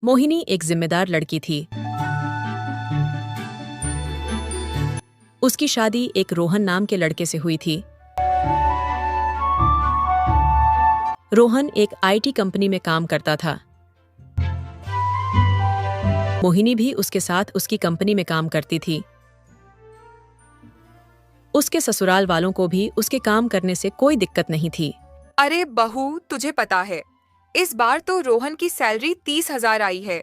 मोहिनी एक जिम्मेदार लड़की थी। उसकी शादी एक रोहन नाम के लड़के से हुई थी। रोहन एक आईटी कंपनी में काम करता था। मोहिनी भी उसके साथ उसकी कंपनी में काम करती थी। उसके ससुराल वालों को भी उसके काम करने से कोई दिक्कत नहीं थी। अरे बहू, तुझे पता है इस बार तो रोहन की सैलरी 30,000 आई है।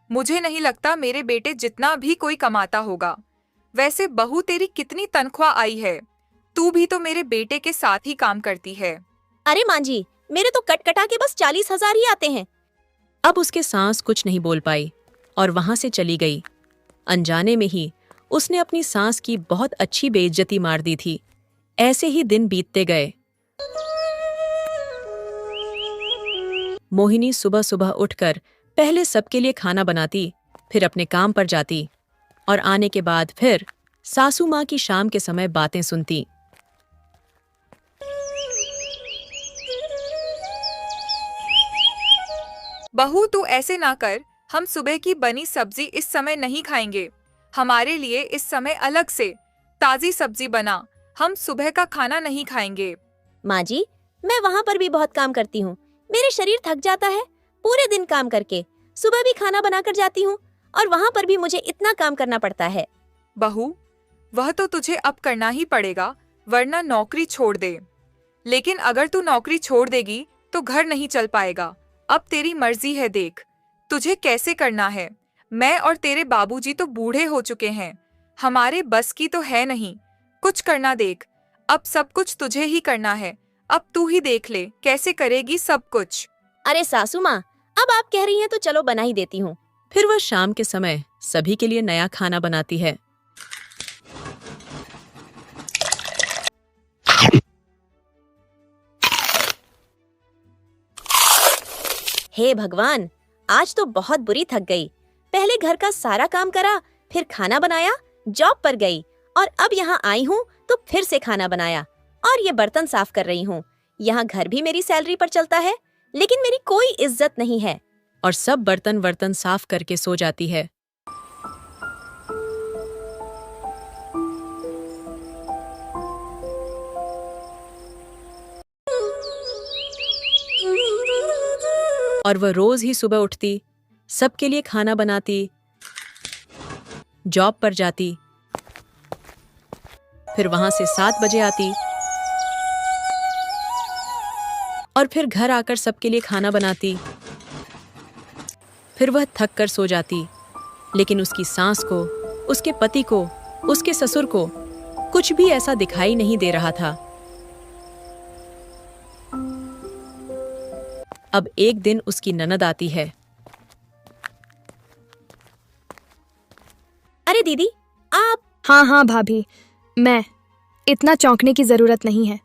मुझे नहीं लगता मेरे बेटे जितना भी कोई कमाता होगा। वैसे बहू, तेरी कितनी तनख्वाह आई है? तू भी तो मेरे बेटे के साथ ही काम करती है। अरे माँ जी, मेरे तो कट कटा के बस 40,000 ही आते हैं। अब उसके सास कुछ नहीं बोल पाई और वहां से चली गई। अनजाने में ही उसने अपनी सास की बहुत अच्छी बेइज्जती मार दी थी। ऐसे ही दिन बीतते गए। मोहिनी सुबह सुबह उठकर पहले सबके लिए खाना बनाती, फिर अपने काम पर जाती और आने के बाद फिर सासू माँ की शाम के समय बातें सुनती। बहू, तू ऐसे ना कर। हम सुबह की बनी सब्जी इस समय नहीं खाएंगे। हमारे लिए इस समय अलग से ताजी सब्जी बना। हम सुबह का खाना नहीं खाएंगे। माँ जी, मैं वहाँ पर भी बहुत काम करती हूँ। मेरे शरीर थक जाता है पूरे दिन काम करके। सुबह भी खाना बनाकर जाती हूँ और वहाँ पर भी मुझे इतना काम करना पड़ता है। बहू, वह तो तुझे अब करना ही पड़ेगा, वरना नौकरी छोड़ दे। लेकिन अगर तू नौकरी छोड़ देगी तो घर नहीं चल पाएगा। अब तेरी मर्जी है, देख तुझे कैसे करना है। मैं और तेरे बाबूजी तो बूढ़े हो चुके हैं, हमारे बस की तो है नहीं। कुछ करना देख, अब सब कुछ तुझे ही करना है। अब तू ही देख ले कैसे करेगी सब कुछ। अरे सासू माँ, अब आप कह रही हैं तो चलो बना ही देती हूँ। फिर वह शाम के समय सभी के लिए नया खाना बनाती है। हे भगवान, आज तो बहुत बुरी थक गई। पहले घर का सारा काम करा, फिर खाना बनाया, जॉब पर गई और अब यहाँ आई हूँ तो फिर से खाना बनाया और ये बर्तन साफ कर रही हूँ। यहाँ घर भी मेरी सैलरी पर चलता है, लेकिन मेरी कोई इज्जत नहीं है। और सब बर्तन वर्तन साफ करके सो जाती है। और वह रोज ही सुबह उठती, सबके लिए खाना बनाती, जॉब पर जाती, फिर वहां से 7 बजे आती और फिर घर आकर सबके लिए खाना बनाती। फिर वह थक कर सो जाती। लेकिन उसकी सास को, उसके पति को, उसके ससुर को कुछ भी ऐसा दिखाई नहीं दे रहा था। अब एक दिन उसकी ननद आती है। अरे दीदी, आप? हाँ भाभी, मैं। इतना चौंकने की जरूरत नहीं है।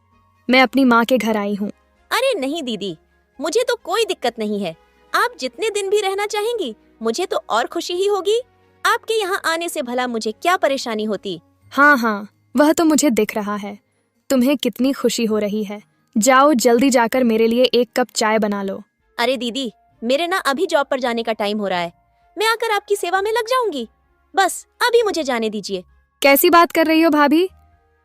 मैं अपनी माँ के घर आई हूँ। अरे नहीं दीदी, मुझे तो कोई दिक्कत नहीं है। आप जितने दिन भी रहना चाहेंगी, मुझे तो और खुशी ही होगी। आपके यहाँ आने से भला मुझे क्या परेशानी होती। हाँ, वह तो मुझे दिख रहा है। तुम्हें कितनी खुशी हो रही है। जाओ जल्दी जाकर मेरे लिए 1 कप चाय बना लो। अरे दीदी, मेरे ना अभी जॉब पर जाने का टाइम हो रहा है। मैं आकर आपकी सेवा में लग जाऊंगी। बस अभी मुझे जाने दीजिए। कैसी बात कर रही हो भाभी?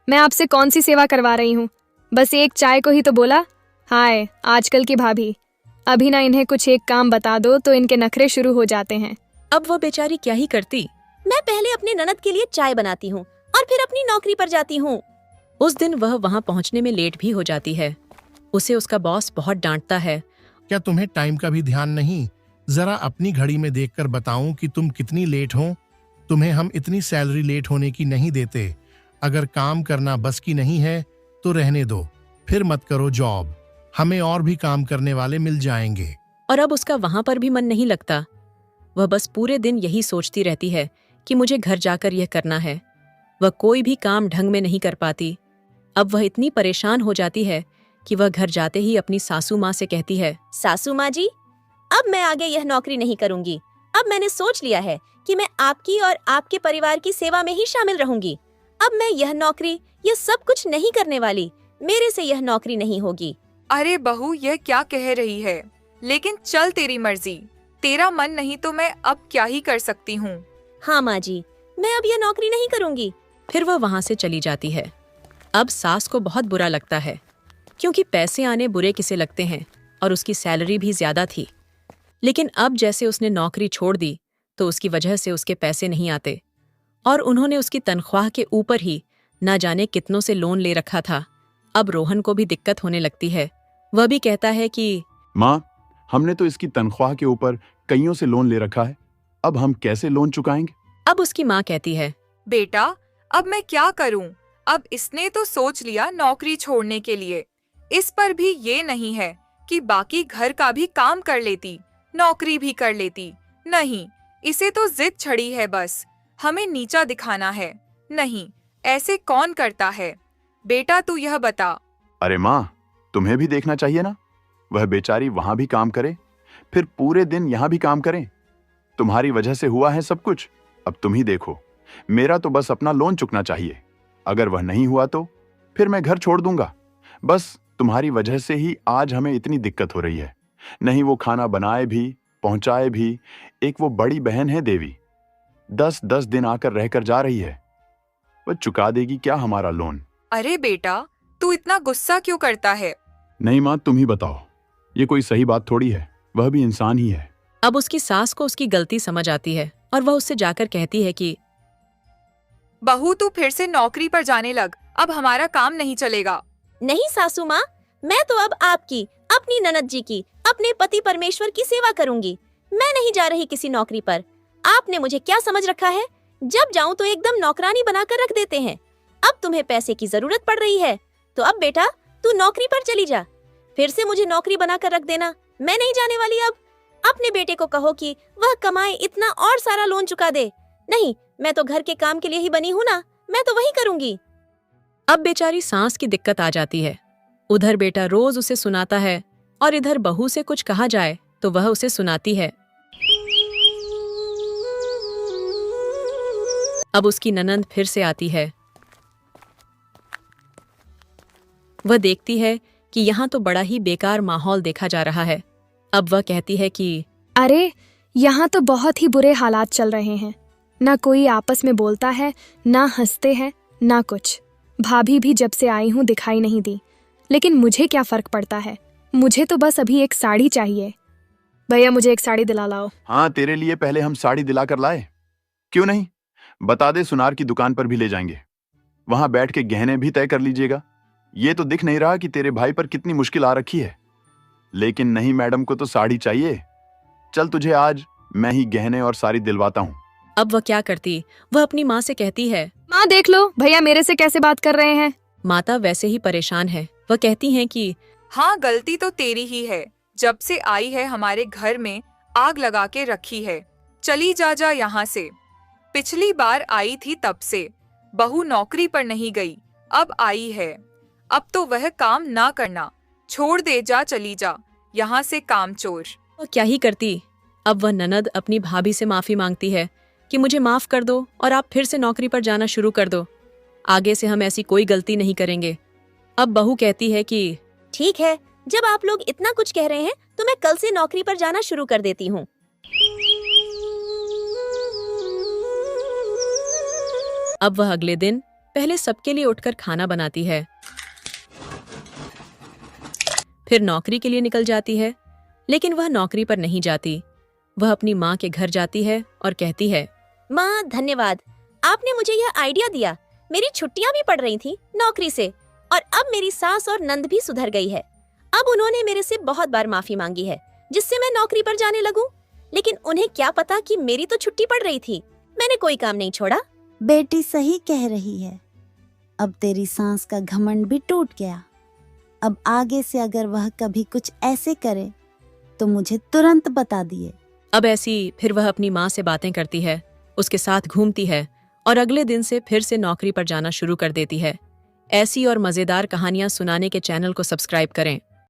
मैं आपसे कौन सी सेवा करवा रही हूँ? बस 1 चाय को ही तो बोला। हाय, आजकल की भाभी, अभी ना इन्हें कुछ एक काम बता दो तो इनके नखरे शुरू हो जाते हैं। अब वह बेचारी क्या ही करती। मैं पहले अपने ननद के लिए चाय बनाती हूँ और फिर अपनी नौकरी पर जाती हूँ। उस दिन वह वहां पहुंचने में लेट भी हो जाती है। उसे उसका बॉस बहुत डांटता है। क्या तुम्हें टाइम का भी ध्यान नहीं? जरा अपनी घड़ी में देखकर बताऊं कि तुम कितनी लेट हो। तुम्हें हम इतनी सैलरी लेट होने की नहीं देते। अगर काम करना बस की नहीं है तो रहने दो, फिर मत करो जॉब। हमें और भी काम करने वाले मिल जाएंगे। और अब उसका वहां पर भी मन नहीं लगता। वह बस पूरे दिन यही सोचती रहती है कि मुझे घर जाकर यह करना है। वह कोई भी काम ढंग में नहीं कर पाती। अब वह इतनी परेशान हो जाती है कि वह घर जाते ही अपनी सासू माँ से कहती है, सासू माँ जी, अब मैं आगे यह नौकरी नहीं करूंगी। अब मैंने सोच लिया है कि मैं आपकी और आपके परिवार की सेवा में ही शामिल रहूंगी। अब मैं यह नौकरी, यह सब कुछ नहीं करने वाली। मेरे से यह नौकरी नहीं होगी। अरे बहू, यह क्या कह रही है? लेकिन चल तेरी मर्जी। तेरा मन नहीं तो मैं अब क्या ही कर सकती हूँ। हाँ माँ जी, मैं अब यह नौकरी नहीं करूँगी। फिर वह वहां से चली जाती है। अब सास को बहुत बुरा लगता है, क्योंकि पैसे आने बुरे किसे लगते हैं और उसकी सैलरी भी ज्यादा थी। लेकिन अब जैसे उसने नौकरी छोड़ दी तो उसकी वजह से उसके पैसे नहीं आते, और उन्होंने उसकी तनख्वाह के ऊपर ही न जाने कितनों से लोन ले रखा था। अब रोहन को भी दिक्कत होने लगती है। वह भी कहता है कि माँ, हमने तो इसकी तनख्वाह के ऊपर कईयों से लोन ले रखा है, अब हम कैसे लोन चुकाएंगे? अब उसकी माँ कहती है, बेटा, अब मैं क्या करूँ? अब इसने तो सोच लिया नौकरी छोड़ने के लिए। इस पर भी ये नहीं है कि बाकी घर का भी काम कर लेती, नौकरी भी कर लेती। नहीं, इसे तो जिद छड़ी है, बस हमें नीचा दिखाना है। नहीं, ऐसे कौन करता है? बेटा तू यह बता। अरे माँ, तुम्हें भी देखना चाहिए ना, वह बेचारी वहां भी काम करे, फिर पूरे दिन यहाँ भी काम करें। तुम्हारी वजह से हुआ है सब कुछ, अब तुम ही देखो। मेरा तो बस अपना लोन चुकना चाहिए, अगर वह नहीं हुआ तो फिर मैं घर छोड़ दूंगा। बस तुम्हारी वजह से ही आज हमें इतनी दिक्कत हो रही है। नहीं वो खाना बनाए भी, पहुंचाए भी। एक वो बड़ी बहन है देवी, 10-10 दिन आकर रहकर जा रही है, वह चुका देगी क्या हमारा लोन? अरे बेटा, तू इतना गुस्सा क्यों करता है? नहीं माँ, तुम ही बताओ, ये कोई सही बात थोड़ी है, वह भी इंसान ही है। अब उसकी सास को उसकी गलती समझ आती है और वह उससे जाकर कहती है कि बहू तू फिर से नौकरी पर जाने लग, अब हमारा काम नहीं चलेगा। नहीं सासू माँ, मैं तो अब आपकी, अपनी ननद जी की, अपने पति परमेश्वर की सेवा करूंगी। मैं नहीं जा रही किसी नौकरी पर। आपने मुझे क्या समझ रखा है? जब जाऊं तो एकदम नौकरानी बनाकर रख देते हैं। अब तुम्हें पैसे की जरूरत पड़ रही है तो अब बेटा तू नौकरी पर चली जा। फिर से मुझे नौकरी बनाकर रख देना, मैं नहीं जाने वाली अब। अपने बेटे को कहो कि वह कमाए इतना और सारा लोन चुका दे। नहीं, मैं तो घर के काम के लिए ही बनी हूँ ना, मैं तो वही करूंगी। अब बेचारी सांस की दिक्कत आ जाती है। उधर बेटा रोज उसे सुनाता है और इधर बहू से कुछ कहा जाए तो वह उसे सुनाती है। अब उसकी ननंद फिर से आती है। वह देखती है कि यहाँ तो बड़ा ही बेकार माहौल देखा जा रहा है। अब वह कहती है कि अरे, यहाँ तो बहुत ही बुरे हालात चल रहे हैं। ना कोई आपस में बोलता है, ना हंसते हैं, ना कुछ। भाभी भी जब से आई हूँ दिखाई नहीं दी, लेकिन मुझे क्या फर्क पड़ता है? मुझे तो बस अभी एक साड़ी चाहिए। भैया मुझे एक साड़ी दिला लाओ। हाँ, तेरे लिए पहले हम साड़ी दिला कर लाए। क्यों नहीं, बता दे, सुनार की दुकान पर भी ले जाएंगे, वहां बैठ के गहने भी तय कर लीजिएगा। ये तो दिख नहीं रहा कि तेरे भाई पर कितनी मुश्किल आ रखी है। लेकिन नहीं, मैडम को तो साड़ी चाहिए। चल तुझे आज मैं ही गहने और साड़ी दिलवाता हूँ। अब वह क्या करती, वह अपनी माँ से कहती है। माँ देख लो, भैया मेरे से कैसे बात कर रहे हैं। माता वैसे ही परेशान है। वह कहती हैं कि हाँ, गलती तो तेरी ही है। जब से आई है हमारे घर में आग लगा के रखी है। चली जा यहाँ से। पिछली बार आई थी तब से बहू नौकरी पर नहीं गई, अब आई है। अब तो वह काम ना करना, छोड़ दे, जा, चली जा यहाँ से, कामचोर। वह क्या ही करती। अब वह ननद अपनी भाभी से माफी मांगती है कि मुझे माफ कर दो और आप फिर से नौकरी पर जाना शुरू कर दो। आगे से हम ऐसी कोई गलती नहीं करेंगे। अब बहू कहती है कि ठीक है, जब आप लोग इतना कुछ कह रहे हैं तो मैं कल से नौकरी पर जाना शुरू कर देती हूँ। अब वह अगले दिन पहले सबके लिए उठकर खाना बनाती है, फिर नौकरी के लिए निकल जाती है। लेकिन वह नौकरी पर नहीं जाती। वह अपनी माँ के घर जाती है और कहती है, माँ धन्यवाद, आपने मुझे यह आइडिया दिया। मेरी छुट्टियां भी पड़ रही थी नौकरी से, और अब मेरी सास और नंद भी सुधर गई है। अब उन्होंने मेरे से बहुत बार माफी मांगी है, जिससे मैं नौकरी पर जाने लगूं। लेकिन उन्हें क्या पता कि मेरी तो छुट्टी पड़ रही थी। मैंने कोई काम नहीं छोड़ा। बेटी सही कह रही है, अब तेरी सांस का घमंड भी टूट गया। अब आगे से अगर वह कभी कुछ ऐसे करे तो मुझे तुरंत बता दिए। अब ऐसी फिर वह अपनी माँ से बातें करती है, उसके साथ घूमती है और अगले दिन से फिर से नौकरी पर जाना शुरू कर देती है। ऐसी और मजेदार कहानियां सुनाने के चैनल को सब्सक्राइब करें।